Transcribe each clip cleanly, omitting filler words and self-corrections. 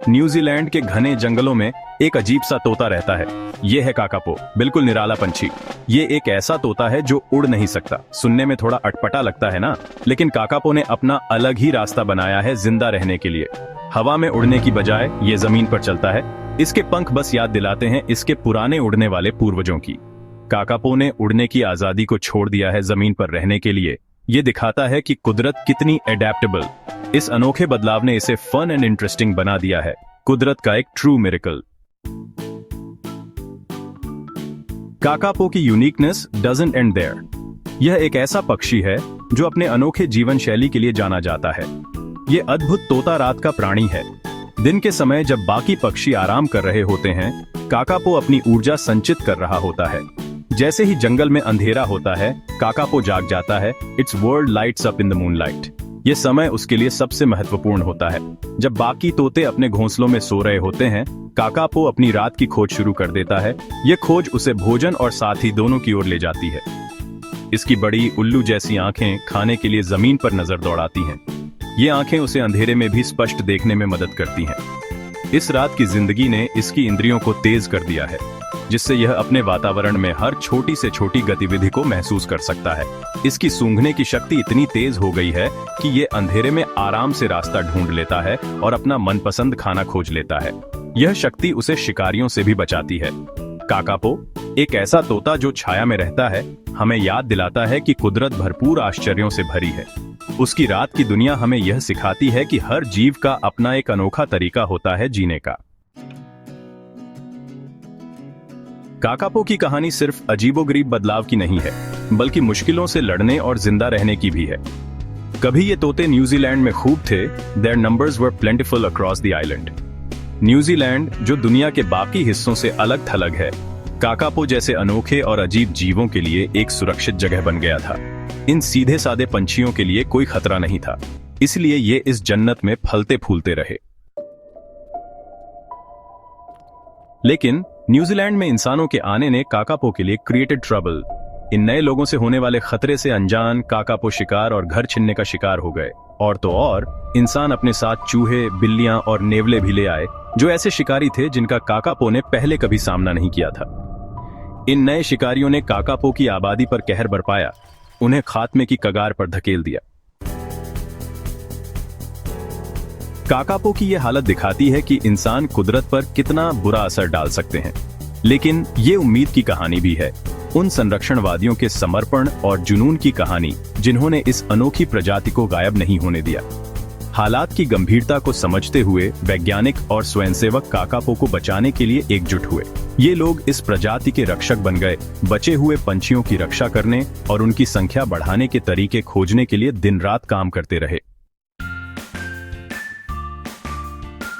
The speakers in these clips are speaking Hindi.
न्यूजीलैंड के घने जंगलों में एक अजीब सा तोता रहता है। ये है काकापो, बिल्कुल निराला पंछी। ये एक ऐसा तोता है जो उड़ नहीं सकता। सुनने में थोड़ा अटपटा लगता है ना, लेकिन काकापो ने अपना अलग ही रास्ता बनाया है जिंदा रहने के लिए। हवा में उड़ने की बजाय ये जमीन पर चलता है। इसके पंख बस याद दिलाते हैं इसके पुराने उड़ने वाले पूर्वजों की। काकापो ने उड़ने की आजादी को छोड़ दिया है जमीन पर रहने के लिए। ये दिखाता है कि कुदरत कितनी एडेप्टेबल। इस अनोखे बदलाव ने इसे फन एंड इंटरेस्टिंग बना दिया है। कुदरत का एक ट्रू मिरेकल। काकापो की यूनिकनेस डजंट एंड देयर। यह एक ऐसा पक्षी है जो अपने अनोखे जीवन शैली के लिए जाना जाता है। ये अद्भुत तोता रात का प्राणी है। दिन के समय जब बाकी पक्षी आराम कर रहे होते हैं, काकापो अपनी ऊर्जा संचित कर रहा होता है। जैसे ही जंगल में अंधेरा होता है, काकापो जाग जाता है। It's world lights up in the moonlight. ये समय उसके लिए सबसे महत्वपूर्ण होता है। जब बाकी तोते अपने घोंसलों में सो रहे होते हैं, काकापो अपनी रात की खोज शुरू कर देता है। ये खोज उसे भोजन और साथी दोनों की ओर ले जाती है। इसकी बड़ी उल्लू जैसी आंखें खाने के लिए जमीन पर नजर दौड़ाती हैं। ये आंखें उसे अंधेरे में भी स्पष्ट देखने में मदद करती हैं। इस रात की जिंदगी ने इसकी इंद्रियों को तेज कर दिया है, जिससे यह अपने वातावरण में हर छोटी से छोटी गतिविधि को महसूस कर सकता है। इसकी सूंघने की शक्ति इतनी तेज हो गई है कि ये अंधेरे में आराम से रास्ता ढूंढ लेता है और अपना मनपसंद खाना खोज लेता है। यह शक्ति उसे शिकारियों से भी बचाती है। काकापो एक ऐसा तोता जो छाया में रहता है, हमें याद दिलाता है कि कुदरत भरपूर आश्चर्यों से भरी है। उसकी रात की दुनिया हमें यह सिखाती है कि हर जीव का अपना एक अनोखा तरीका होता है जीने का। काकापो की कहानी सिर्फ अजीबोगरीब बदलाव की नहीं है, बल्कि मुश्किलों से लड़ने और जिंदा रहने की भी है। कभी ये तोते न्यूजीलैंड में खूब थे। Their numbers were plentiful across the island. New Zealand, जो दुनिया के बाकी हिस्सों से अलग थलग है, काकापो जैसे अनोखे और अजीब जीवों के लिए एक सुरक्षित जगह बन गया था। इन सीधे साधे पंछियों के लिए कोई खतरा नहीं था, इसलिए ये इस जन्नत में फलते फूलते रहे। लेकिन न्यूजीलैंड में इंसानों के आने ने काकापो के लिए क्रिएटेड ट्रबल। इन नए लोगों से होने वाले खतरे से अनजान काकापो शिकार और घर छिनने का शिकार हो गए। और तो और इंसान अपने साथ चूहे, बिल्लियां और नेवले भी ले आए, जो ऐसे शिकारी थे जिनका काकापो ने पहले कभी सामना नहीं किया था। इन नए शिकारियों ने काकापो की आबादी पर कहर बरपाया, उन्हें खात्मे की कगार पर धकेल दिया। काकापो की यह हालत दिखाती है कि इंसान कुदरत पर कितना बुरा असर डाल सकते हैं। लेकिन ये उम्मीद की कहानी भी है, उन संरक्षणवादियों के समर्पण और जुनून की कहानी जिन्होंने इस अनोखी प्रजाति को गायब नहीं होने दिया। हालात की गंभीरता को समझते हुए वैज्ञानिक और स्वयंसेवक काकापो को बचाने के लिए एकजुट हुए। ये लोग इस प्रजाति के रक्षक बन गए, बचे हुए पंछियों की रक्षा करने और उनकी संख्या बढ़ाने के तरीके खोजने के लिए दिन रात काम करते रहे।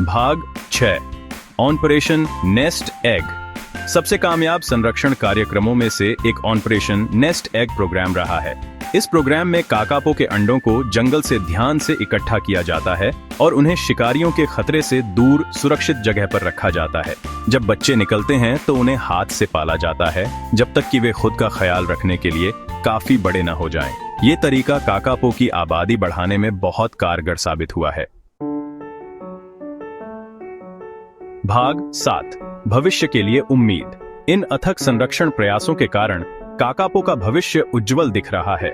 भाग 6, ऑपरेशन नेस्ट एग। सबसे कामयाब संरक्षण कार्यक्रमों में से एक ऑपरेशन नेस्ट एग प्रोग्राम रहा है। इस प्रोग्राम में काकापो के अंडों को जंगल से ध्यान से इकट्ठा किया जाता है और उन्हें शिकारियों के खतरे से दूर सुरक्षित जगह पर रखा जाता है। जब बच्चे निकलते हैं तो उन्हें हाथ से पाला जाता है, जब तक कि वे खुद का ख्याल रखने के लिए काफी बड़े न हो जाएं। ये तरीका काकापो की आबादी बढ़ाने में बहुत कारगर साबित हुआ है। भाग 7, भविष्य के लिए उम्मीद। इन अथक संरक्षण प्रयासों के कारण काकापो का भविष्य उज्जवल दिख रहा है।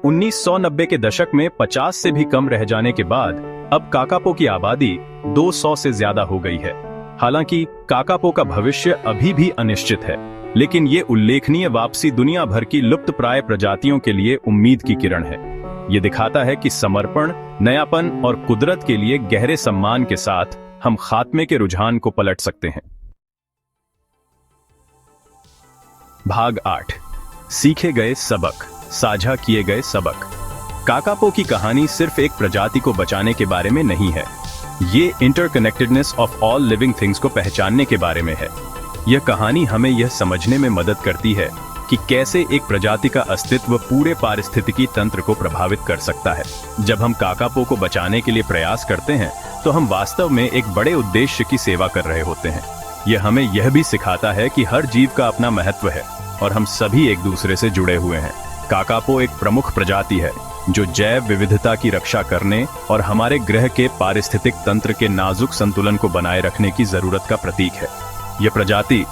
1990 के दशक में 50 से भी कम रह जाने के बाद अब काकापो की आबादी 200 से ज्यादा हो गई है। हालांकि काकापो का भविष्य अभी भी अनिश्चित है, लेकिन ये उल्लेखनीय वापसी दुनिया भर की लुप्तप्राय प्रजातियों के लिए उम्मीद की किरण है। ये दिखाता है कि समर्पण, नयापन और कुदरत के लिए गहरे सम्मान के साथ हम खात्मे के रुझान को पलट सकते हैं। भाग 8, सीखे गए सबक, साझा किए गए सबक। काकापो की कहानी सिर्फ एक प्रजाति को बचाने के बारे में नहीं है, ये interconnectedness of all living things को पहचानने के बारे में है। यह कहानी हमें यह समझने में मदद करती है कि कैसे एक प्रजाति का अस्तित्व पूरे पारिस्थितिकी तंत्र को प्रभावित कर सकता है। जब हम काकापो को बचाने के लिए प्रयास करते हैं, तो हम वास्तव में एक बड़े उद्देश्य की सेवा कर रहे होते हैं। यह हमें यह भी सिखाता है कि हर जीव का अपना महत्व है और हम सभी एक दूसरे से जुड़े हुए हैं। काकापो एक प्रमुख प्रजाति है, जो जैव विविधता की रक्षा करने और हमारे ग्रह के पारिस्थितिक तंत्र के नाजुक संतुलन को बनाए रखने की जरूरत का प्रतीक है। यह प्रजाति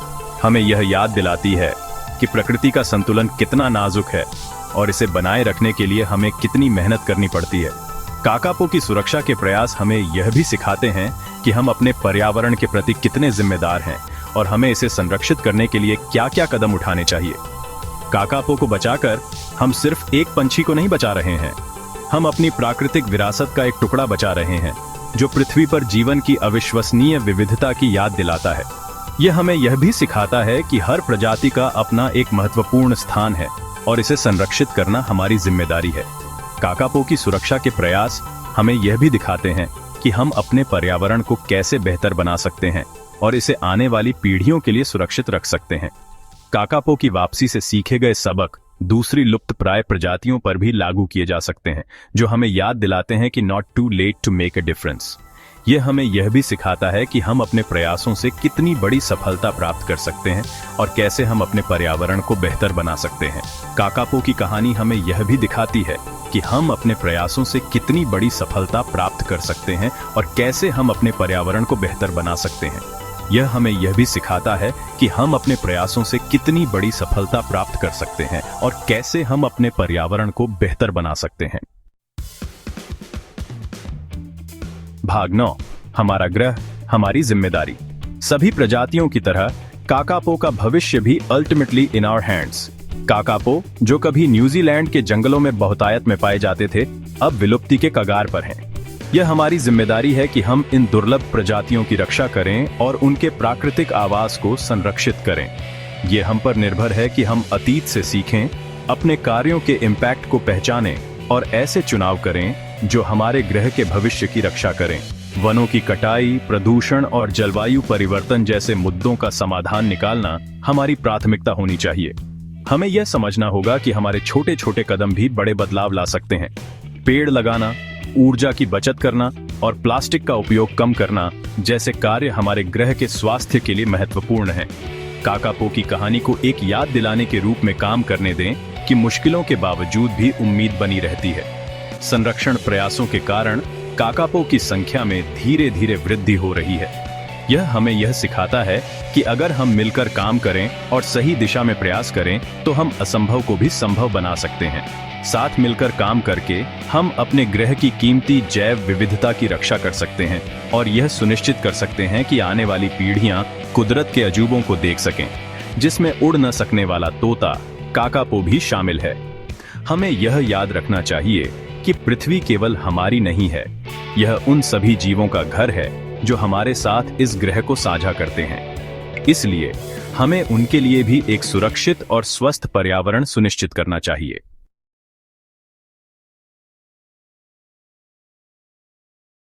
हमें यह याद दिलाती है कि प्रकृति का संतुलन कितना नाजुक है और इसे बनाए रखने के लिए हमें कितनी मेहनत करनी पड़ती है। काकापो की सुरक्षा के प्रयास हमें यह भी सिखाते हैं कि हम अपने पर्यावरण के प्रति कितने जिम्मेदार हैं और हमें इसे संरक्षित करने के लिए क्या क्या कदम उठाने चाहिए। काकापो को बचाकर हम सिर्फ एक पंछी को नहीं बचा रहे हैं, हम अपनी प्राकृतिक विरासत का एक टुकड़ा बचा रहे हैं जो पृथ्वी पर जीवन की अविश्वसनीय विविधता की याद दिलाता है। यह हमें यह भी सिखाता है कि हर प्रजाति का अपना एक महत्वपूर्ण स्थान है और इसे संरक्षित करना हमारी जिम्मेदारी है। काकापो की सुरक्षा के प्रयास हमें यह भी दिखाते हैं कि हम अपने पर्यावरण को कैसे बेहतर बना सकते हैं और इसे आने वाली पीढ़ियों के लिए सुरक्षित रख सकते हैं। काकापो की वापसी से सीखे गए सबक दूसरी लुप्तप्राय प्रजातियों पर भी लागू किए जा सकते हैं, जो हमें याद दिलाते हैं कि not too late to make a difference. यह हमें यह भी सिखाता है कि हम अपने प्रयासों से कितनी बड़ी सफलता प्राप्त कर सकते हैं और कैसे हम अपने पर्यावरण को बेहतर बना सकते हैं। काकापो की कहानी हमें यह भी दिखाती है कि हम अपने प्रयासों से कितनी बड़ी सफलता प्राप्त कर सकते हैं और कैसे हम अपने पर्यावरण को बेहतर बना सकते हैं। यह हमें यह भी सिखाता है कि हम अपने प्रयासों से कितनी बड़ी सफलता प्राप्त कर सकते हैं और कैसे हम अपने पर्यावरण को बेहतर बना सकते हैं। भाग 9, हमारा ग्रह, हमारी जिम्मेदारी। सभी प्रजातियों की तरह काकापो का भविष्य भी ultimately in our hands. Kakapo, जो कभी न्यूजीलैंड के जंगलों में बहुतायत में पाए जाते थे, अब विलुप्ति के कगार पर हैं। यह हमारी जिम्मेदारी है कि हम इन दुर्लभ प्रजातियों की रक्षा करें और उनके प्राकृतिक आवास को संरक्षित करें। यह हम पर निर्भर है कि हम अतीत से सीखें, अपने कार्यों के इम्पैक्ट को पहचानें और ऐसे चुनाव करें जो हमारे ग्रह के भविष्य की रक्षा करें। वनों की कटाई, प्रदूषण और जलवायु परिवर्तन जैसे मुद्दों का समाधान निकालना हमारी प्राथमिकता होनी चाहिए। हमें यह समझना होगा कि हमारे छोटे छोटे कदम भी बड़े बदलाव ला सकते हैं। पेड़ लगाना, ऊर्जा की बचत करना और प्लास्टिक का उपयोग कम करना जैसे कार्य हमारे ग्रह के स्वास्थ्य के लिए महत्वपूर्ण हैं। काकापो की कहानी को एक याद दिलाने के रूप में काम करने दें कि मुश्किलों के बावजूद भी उम्मीद बनी रहती है। संरक्षण प्रयासों के कारण काकापो की संख्या में धीरे धीरे वृद्धि हो रही है। यह हमें यह सिखाता है कि अगर हम मिलकर काम करें और सही दिशा में प्रयास करें तो हम असंभव को भी संभव बना सकते हैं। साथ मिलकर काम करके हम अपने ग्रह की कीमती जैव विविधता की रक्षा कर सकते हैं और यह सुनिश्चित कर सकते हैं कि आने वाली पीढ़ियां कुदरत के अजूबों को देख सकें, जिसमें उड़ न सकने वाला तोता काकापो भी शामिल है। हमें यह याद रखना चाहिए कि पृथ्वी केवल हमारी नहीं है, यह उन सभी जीवों का घर है जो हमारे साथ इस ग्रह को साझा करते हैं। इसलिए हमें उनके लिए भी एक सुरक्षित और स्वस्थ पर्यावरण सुनिश्चित करना चाहिए।